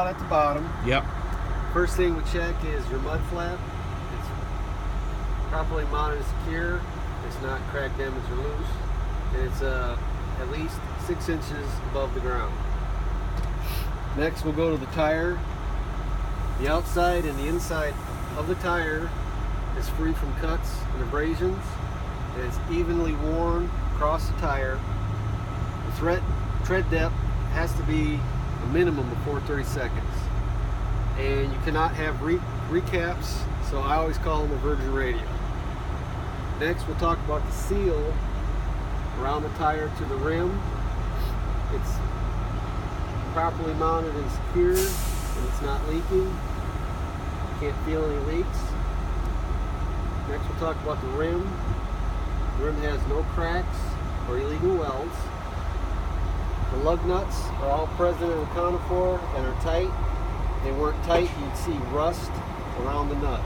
At the bottom. Yep. First thing we check is your mud flap. It's properly mounted and secure. It's not cracked, damaged, or loose. And it's at least 6 inches above the ground. Next we'll go to the tire. The outside and the inside of the tire is free from cuts and abrasions. And it's evenly worn across the tire. The tread depth has to be a minimum of 430 seconds. And you cannot have recaps, so I always call them a virgin radial. Next we'll talk about the seal around the tire to the rim. It's properly mounted and secured, and it's not leaking. You can't feel any leaks. Next we'll talk about the rim. The rim has no cracks or illegal welds. The lug nuts are all present and accounted for and are tight. If they weren't tight, you'd see rust around the nut.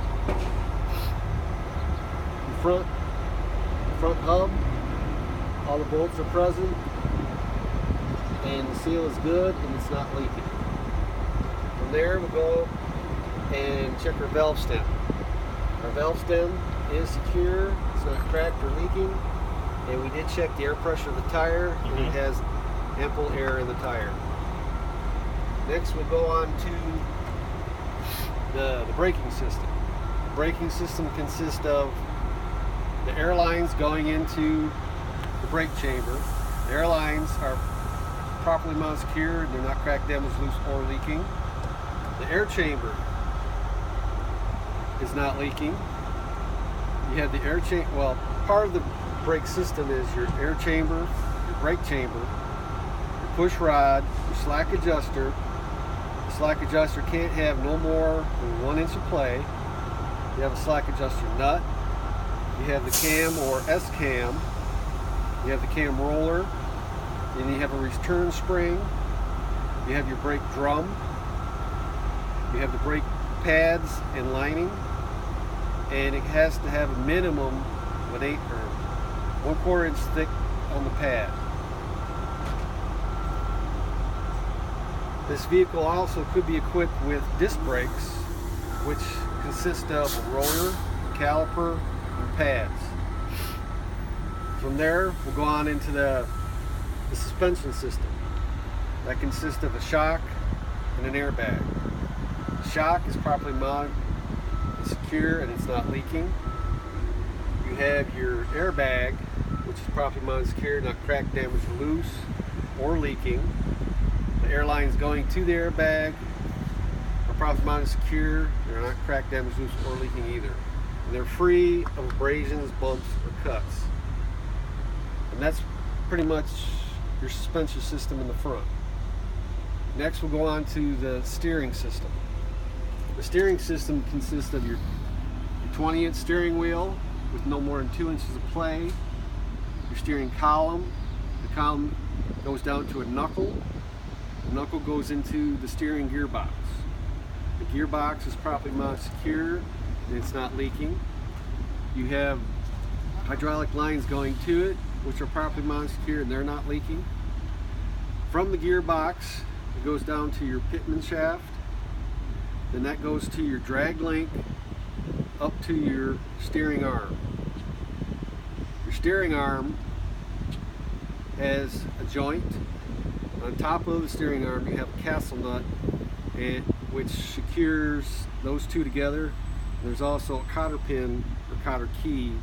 The front hub, all the bolts are present, and the seal is good and it's not leaking. From there we'll go and check our valve stem. Our valve stem is secure, it's not cracked or leaking, and we did check the air pressure of the tire, and it has ample air in the tire. Next we'll go on to the braking system. The braking system consists of the air lines going into the brake chamber. The air lines are properly mounted, secured, they're not cracked, damaged, loose, or leaking. The air chamber is not leaking. You have the air chamber, well, part of the brake system is your air chamber, your brake chamber, your push rod, your slack adjuster. The slack adjuster can't have no more than 1 inch of play. You have a slack adjuster nut. You have the cam or S-cam. You have the cam roller. Then you have a return spring. You have your brake drum. You have the brake pads and lining. And it has to have a minimum of 1/4 inch thick on the pad. This vehicle also could be equipped with disc brakes, which consist of a roller, caliper, and pads. From there, we'll go on into the suspension system. That consists of a shock and an airbag. The shock is properly mounted, it's secure, and it's not leaking. You have your airbag, which is properly mounted, secure, not cracked, damaged, loose, or leaking. The air lines going to the airbag are properly mounted, secure. They're not cracked, damaged, loose, or leaking either. And they're free of abrasions, bumps, or cuts. And that's pretty much your suspension system in the front. Next we'll go on to the steering system. The steering system consists of your 20-inch steering wheel with no more than 2 inches of play. Your steering column. The column goes down to a knuckle. The knuckle goes into the steering gearbox. The gearbox is properly mounted, secure, and it's not leaking. You have hydraulic lines going to it, which are properly mounted, secure, and they're not leaking. From the gearbox, it goes down to your pitman shaft. Then that goes to your drag link up to your steering arm. Your steering arm has a joint. On top of the steering arm you have a castle nut, which secures those two together. There's also a cotter pin or cotter key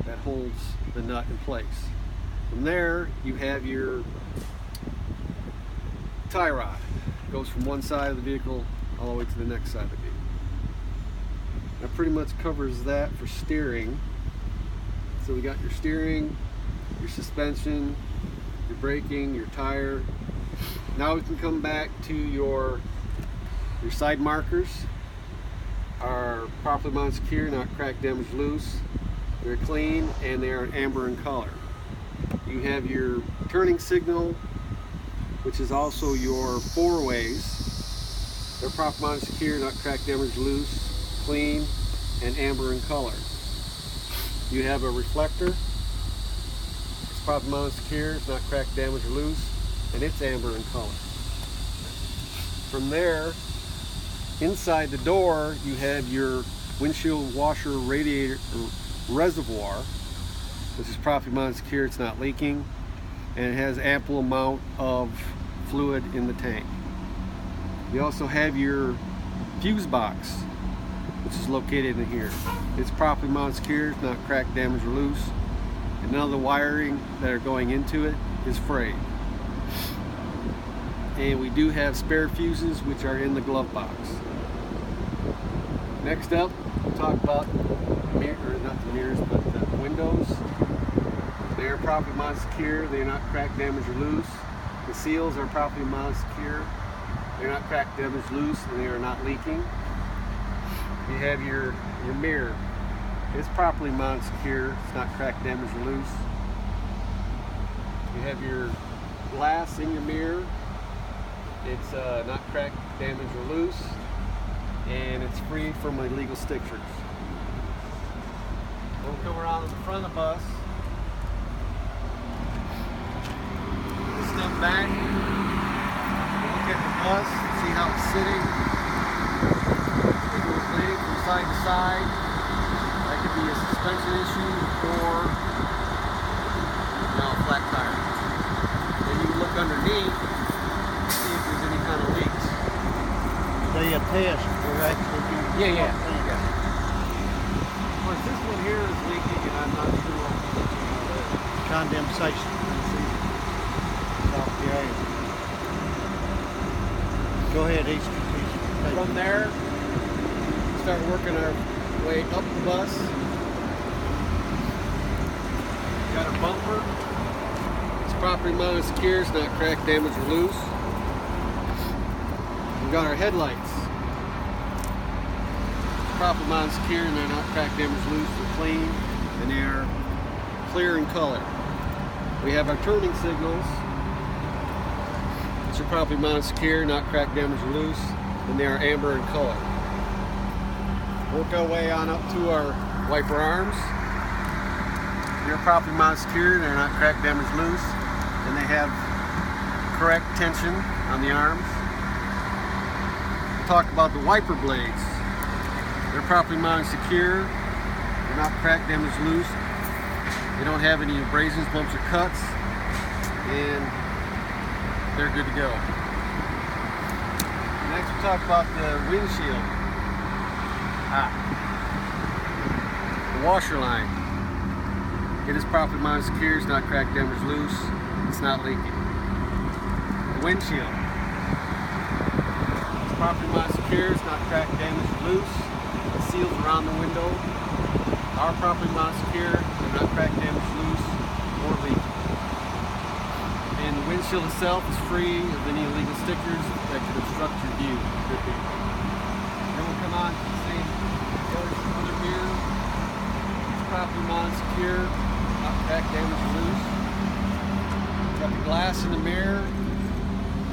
that holds the nut in place. From there you have your tie rod. It goes from one side of the vehicle all the way to the next side of the vehicle. That pretty much covers that for steering. So we got your steering, your suspension, your braking, your tire. Now we can come back to your side markers. Are properly mounted, secure, not cracked, damaged, loose. They're clean and they are amber in color. You have your turning signal, which is also your four ways. They're properly mounted, secure, not cracked, damaged, loose, clean, and amber in color. You have a reflector. It's properly mounted, secure, it's not cracked, damaged, or loose, and it's amber in color. From there, inside the door, you have your windshield washer radiator reservoir, which is properly mounted secure, it's not leaking, and it has ample amount of fluid in the tank. You also have your fuse box, which is located in here. It's properly mounted secure, it's not cracked, damaged, or loose, and none of the wiring that are going into it is frayed. And we do have spare fuses, which are in the glove box. Next up, we'll talk about not the mirrors, but the windows. They are properly mounted secure. They are not cracked, damaged, or loose. The seals are properly mounted secure. They're not cracked, damaged, loose, and they are not leaking. You have your mirror. It's properly mounted secure. It's not cracked, damaged, or loose. You have your glass in your mirror. It's not cracked, damaged, or loose, and it's free from illegal stickers. We'll come around to the front of the bus. We'll step back, look at the bus, see how it's sitting. It goes leaning from side to side. That could be a suspension issue or a flat tire. Then you can look underneath, see if there's any kind of leaks. They attest for actually. Yeah. Of course, this one here is leaking, and I'm not sure what Condensation. Off the air. Go ahead, East. From there, start working our way up the bus. Got a bumper. It's properly mounted secure, it's not cracked, damaged, or loose. We've got our headlights. Properly mounted secure, and they're not cracked, damaged, loose. They're clean, and they are clear in color. We have our turning signals. Which are properly mounted secure, not cracked, damaged, or loose, and they are amber in color. Work our way on up to our wiper arms. They're properly mounted secure, they're not cracked, damaged, loose, and they have correct tension on the arms. We'll talk about the wiper blades. They're properly mounted secure, they're not cracked, damaged, loose. They don't have any abrasions, bumps, or cuts, and they're good to go. Next we'll talk about the windshield. The washer line. It is properly mounted secure, it's not cracked, damaged, loose, it's not leaking. The windshield. It's properly mounted secure, it's not cracked, damaged, loose. The seals around the window are properly mounted secure, they're not cracked, damaged, loose, or leaking. And the windshield itself is free of any illegal stickers that could obstruct your view. Then we'll come on to the same other mirror. It's properly mounted secure, not cracked, damaged, loose. Got the glass in the mirror.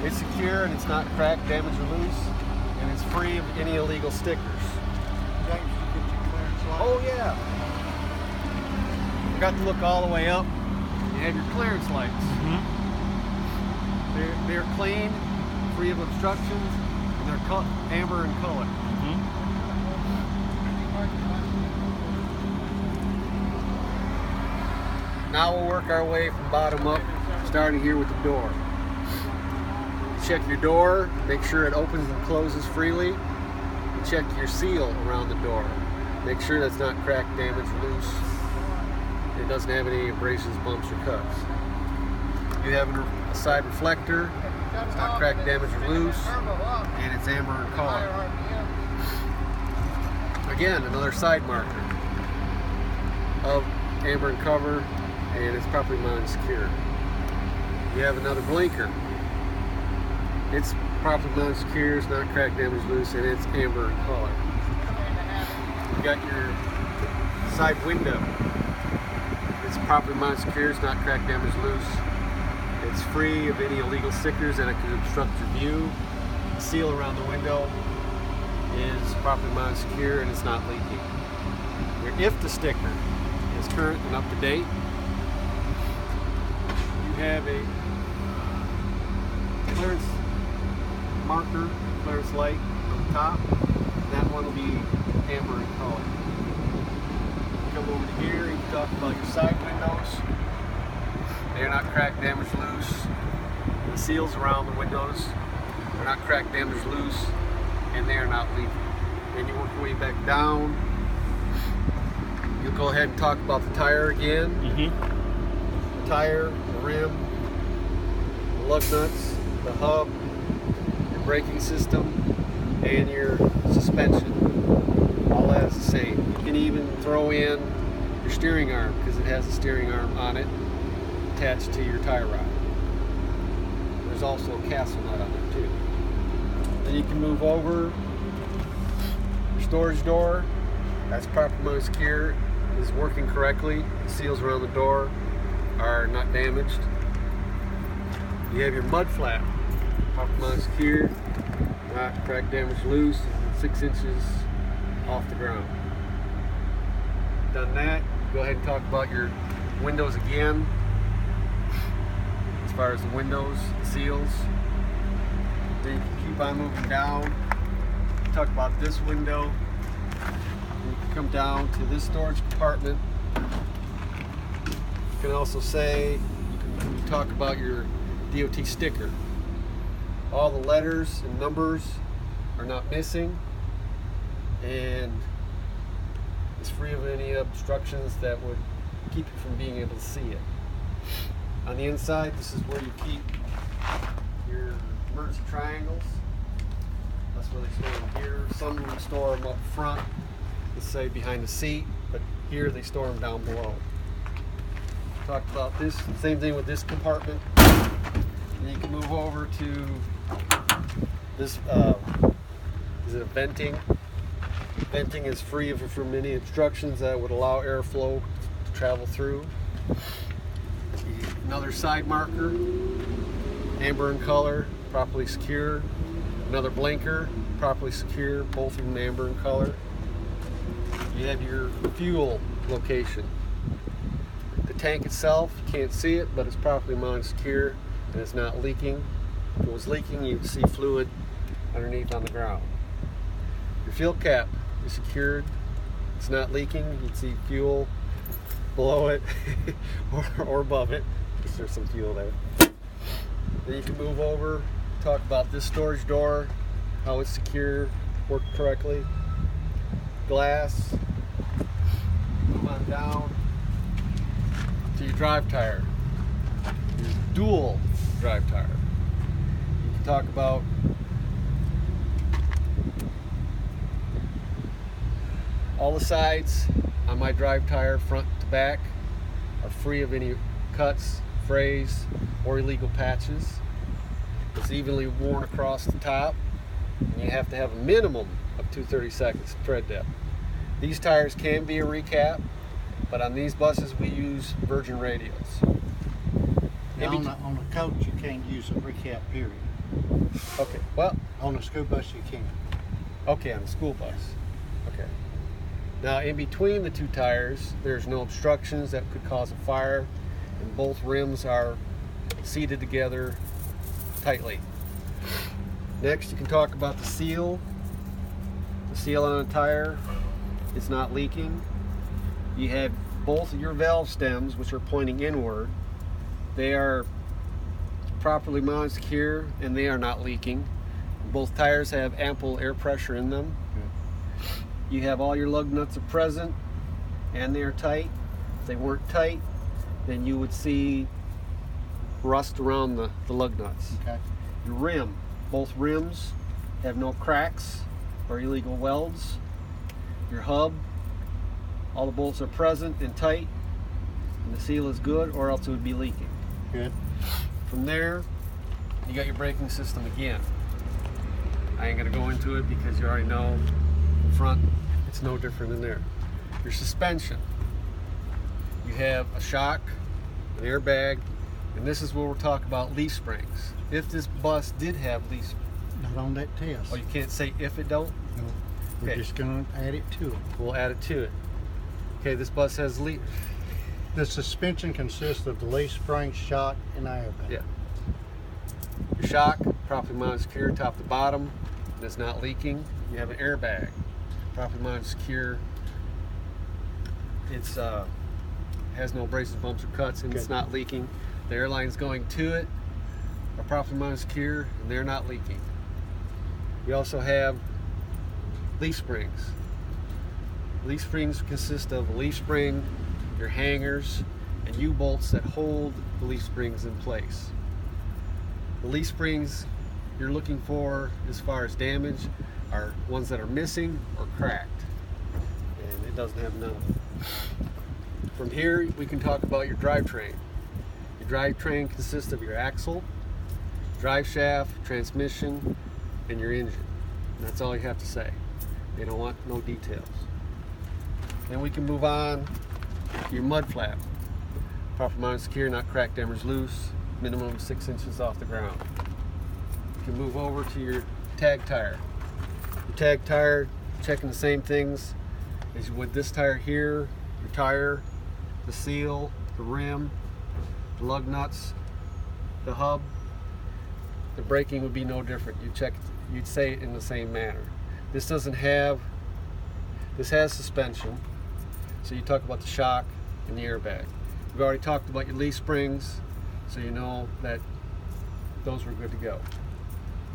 It's secure and it's not cracked, damaged, or loose. And it's free of any illegal stickers. Oh yeah. Forgot to look all the way up. You have your clearance lights. Mm-hmm. They're clean, free of obstructions, and they're amber in color. Now we'll work our way from bottom up, starting here with the door. Check your door, make sure it opens and closes freely. And check your seal around the door. Make sure that's not cracked, damaged, loose. It doesn't have any abrasions, bumps, or cuts. You have a side reflector. It's not cracked, damaged, or loose, and it's amber in color. Again, another side marker of amber in cover, and it's properly mounted secure. You have another blinker. It's properly mounted secure, it's not cracked, damaged, loose, and it's amber in color. You got your side window. It's properly mounted secure, it's not cracked, damaged, loose. It's free of any illegal stickers that could obstruct your view. The seal around the window is properly mounted secure and it's not leaking. Your IFTA sticker is current and up to date. You have a clearance marker clearance light on the top. And that one will be amber in color. Come over to here, you can talk about your side windows. They're not cracked, damaged, loose. The seals around the windows are not cracked, damaged, loose, and they are not leaking. Then you work your way back down. You'll go ahead and talk about the tire again. The tire, the rim, the lug nuts, the hub, your braking system, and your suspension. All that is the same. You can even throw in your steering arm because it has a steering arm on it attached to your tie rod. There's also a castle nut on there too. Then you can move over. Your storage door, that's properly secure, is working correctly. The seals around the door are not damaged. You have your mud flap, properly secure, not cracked, damaged, loose, 6 inches off the ground. Done that, go ahead and talk about your windows again. As far as the windows, the seals. Then you can keep on moving down. Talk about this window. You can come down to this storage compartment. You can also say, you can talk about your DOT sticker. All the letters and numbers are not missing, and it's free of any obstructions that would keep you from being able to see it. On the inside, this is where you keep your emergency triangles. That's where they store them here. Some of them store them up front, let's say behind the seat, but here they store them down below. Talked about this, same thing with this compartment. And you can move over to this, is it a venting? Venting is free from any obstructions that would allow airflow to travel through. Another side marker, amber in color, properly secure. Another blinker, properly secure, both of them amber in color. You have your fuel location. The tank itself, you can't see it, but it's properly mounted secure and it's not leaking. If it was leaking, you'd see fluid underneath on the ground. Your fuel cap is secured. It's not leaking. You'd see fuel below it or above it, because there's some fuel there. Then you can move over, talk about this storage door, how it's secure, worked correctly. Glass. Move on down to your drive tire, your dual drive tire. You can talk about all the sides on my drive tire, front to back, are free of any cuts, frays, or illegal patches. It's evenly worn across the top, and you have to have a minimum of 2/32 tread depth. These tires can be a recap, but on these buses we use virgin radials. Now on the coach you can't use a recap period. Okay, well. On the school bus you can. Okay, on the school bus. Okay. Now in between the two tires, there's no obstructions that could cause a fire, and both rims are seated together tightly. Next, you can talk about the seal. The seal on a tire is not leaking. You have both of your valve stems, which are pointing inward. They are properly mounted secure, and they are not leaking. Both tires have ample air pressure in them. You have all your lug nuts are present, and they are tight. If they weren't tight, then you would see rust around the lug nuts. Okay. Your rim, both rims have no cracks or illegal welds. Your hub, all the bolts are present and tight, and the seal is good, or else it would be leaking. Good. From there, you got your braking system again. I ain't gonna go into it because you already know in front it's no different than there. Your suspension, you have a shock, an airbag, and this is where we'll talk about leaf springs. If this bus did have leaf, Not on that test. oh, you can't say if it don't? No. We're Okay. just going to add it to it. We'll add it to it. Okay, this bus has leaf. The suspension consists of the leaf spring, shock, and airbag. Yeah. Your shock, properly mounted secure, top to bottom. and it's not leaking, you have an airbag. Properly mounted secure. It's has no abrasives, bumps, or cuts, and it's not leaking. The airlines going to it are properly mounted secure, and they're not leaking. We also have leaf springs. Leaf springs consist of a leaf spring, your hangers, and U-bolts that hold the leaf springs in place. The leaf springs you're looking for as far as damage are ones that are missing or cracked, and it doesn't have none of them. From here we can talk about your drivetrain. Your drivetrain consists of your axle, drive shaft, transmission, and your engine. And that's all you have to say. They don't want no details. Then we can move on to your mud flap. Properly mounted secure, not cracked, damaged, loose, minimum 6 inches off the ground. You can move over to your tag tire. Your tag tire, checking the same things as you would this tire here, your tire, the seal, the rim, the lug nuts, the hub. The braking would be no different. You'd say it in the same manner. This has suspension, so you talk about the shock and the airbag. We've already talked about your leaf springs, so you know that those were good to go.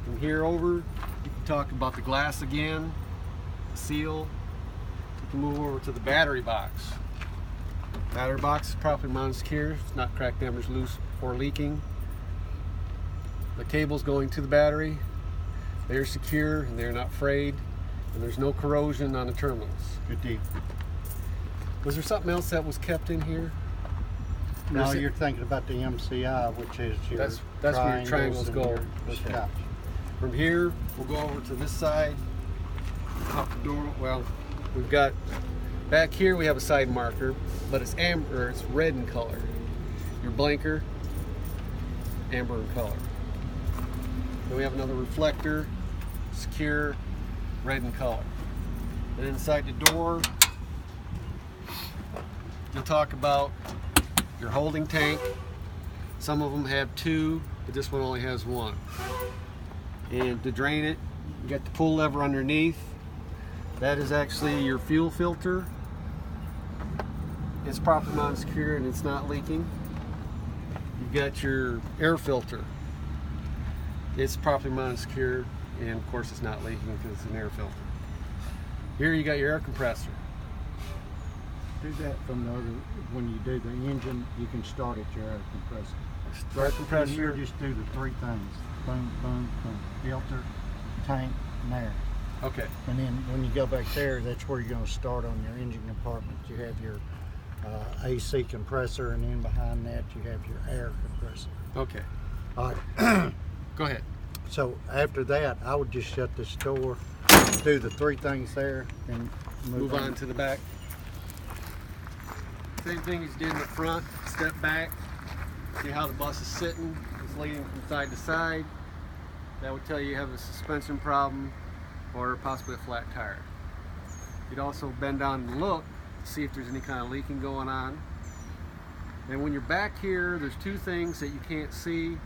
From here over, you can talk about the glass again, the seal. You can move over to the battery box. Battery box is properly mounted secure. It's not cracked, damaged, loose, or leaking. The cables going to the battery, they're secure and they're not frayed, and there's no corrosion on the terminals. Good deal. Was there something else that was kept in here? No, you're thinking about the MCI, which is your that's where your triangles go. Your scotch. From here, we'll go over to this side. Top the door. Well, we've got back here. We have a side marker, but it's amber. It's red in color. Your blinker, amber in color. Then we have another reflector, secure, red in color. And inside the door, you'll talk about your holding tank. Some of them have two, but this one only has one. And to drain it, you got the pull lever underneath. That is actually your fuel filter. It's properly mounted secure and it's not leaking. You've got your air filter. It's properly mounted secure, and of course it's not leaking because it's an air filter. Here you got your air compressor. Do that from the other, when you do the engine, you can start at your air compressor. Start compressor. Here, just do the three things. Boom, boom, boom. Filter, tank, and air. Okay. And then when you go back there, that's where you're going to start on your engine compartment. You have your AC compressor, and then behind that you have your air compressor. Okay. All right. Go ahead. So after that, I would just shut this door, do the three things there, and move on to the back. Same thing as you did in the front. Step back. See how the bus is sitting. It's leaning from side to side. That would tell you have a suspension problem or possibly a flat tire. You'd also bend down and look to see if there's any kind of leaking going on. And when you're back here, there's two things that you can't see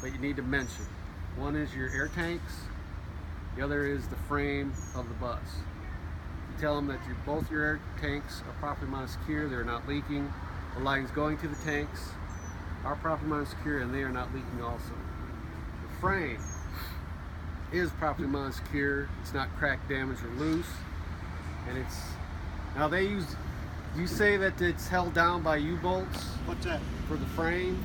but you need to mention. One is your air tanks. The other is the frame of the bus. You tell them that both your air tanks are properly mounted secure, they're not leaking. The lines going to the tanks are properly mounted secure and they are not leaking also. The frame is properly mounted secure, it's not cracked, damaged, or loose. And it's, now they use, you say that it's held down by U-bolts? What's that? For the frame?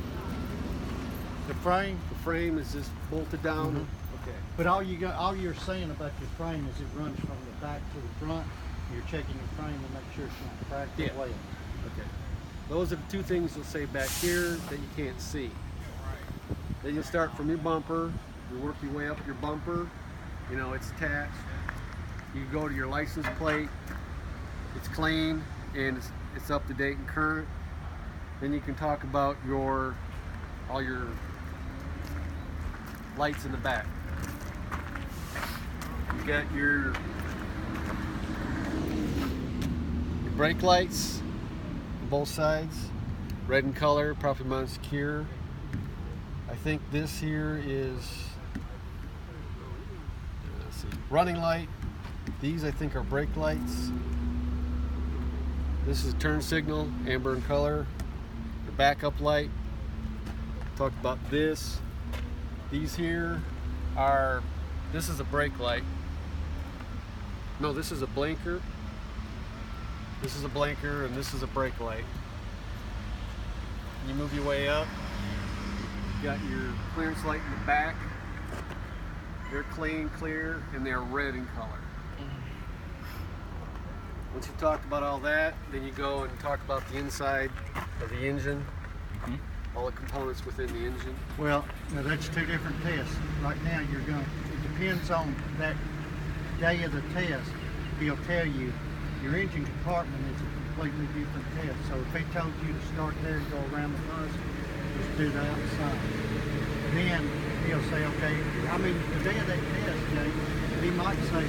The frame? The frame is just bolted down? Mm-hmm. Okay. But all you're saying about your frame is it runs from the back to the front. You're checking your frame to make sure it's not cracked or way. Okay. Those are the two things you'll say back here that you can't see. Then you'll start from your bumper. You work your way up your bumper. You know, it's attached. You go to your license plate. It's clean and it's up to date and current. Then you can talk about all your lights in the back. You got your brake lights on both sides, red in color, properly mounted secure. I think this here is, let's see, running light. These I think are brake lights. This is a turn signal, amber in color. The backup light. Talked about this. These here are, this is a brake light. No, this is a blinker. This is a blinker and this is a brake light. You move your way up. You got your clearance light in the back. They're clean, clear, and they're red in color. Once you've talked about all that, then you go and talk about the inside of the engine, all the components within the engine. Well, now that's two different tests. Right now, you're going. It depends on that day of the test. He'll tell you your engine compartment is a completely different test. So if he told you to start there and go around the bus, just do the outside. Then he'll say, okay. I mean, the day of that test, Jay, he might say,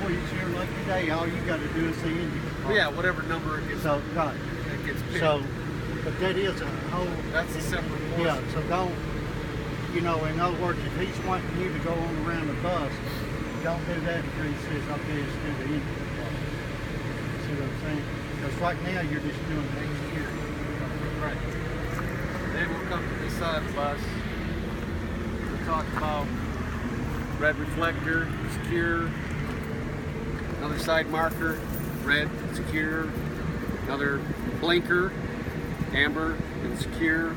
boy, it's your lucky day. All you got to do is the engine compartment. Yeah, whatever number it gets. So, right. It gets picked. So, but that is a whole. That's a separate portion. Yeah. So don't. You know, in other words, if he's wanting you to go on around the bus, don't do that until he says, okay, let's do the engine compartment. See what I'm saying? Because right now you're just doing the exterior. Right. Then we'll come to this side of the bus. We'll talk about red reflector, secure. Another side marker, red, secure. Another blinker, amber and secure.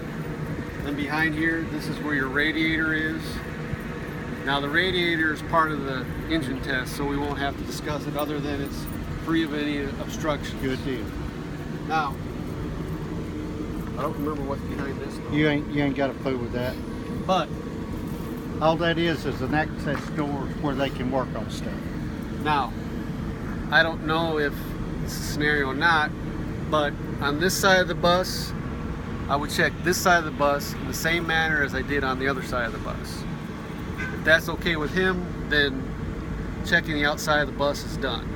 Then behind here, this is where your radiator is. Now the radiator is part of the engine test, so we won't have to discuss it other than it's free of any obstructions. Good deal. Now, I don't remember what's behind this door. You ain't got to fool with that. But All that is an access door where they can work on stuff. now, I don't know if it's a scenario or not, but on this side of the bus, I would check this side of the bus in the same manner as I did on the other side of the bus. If that's okay with him, then checking the outside of the bus is done.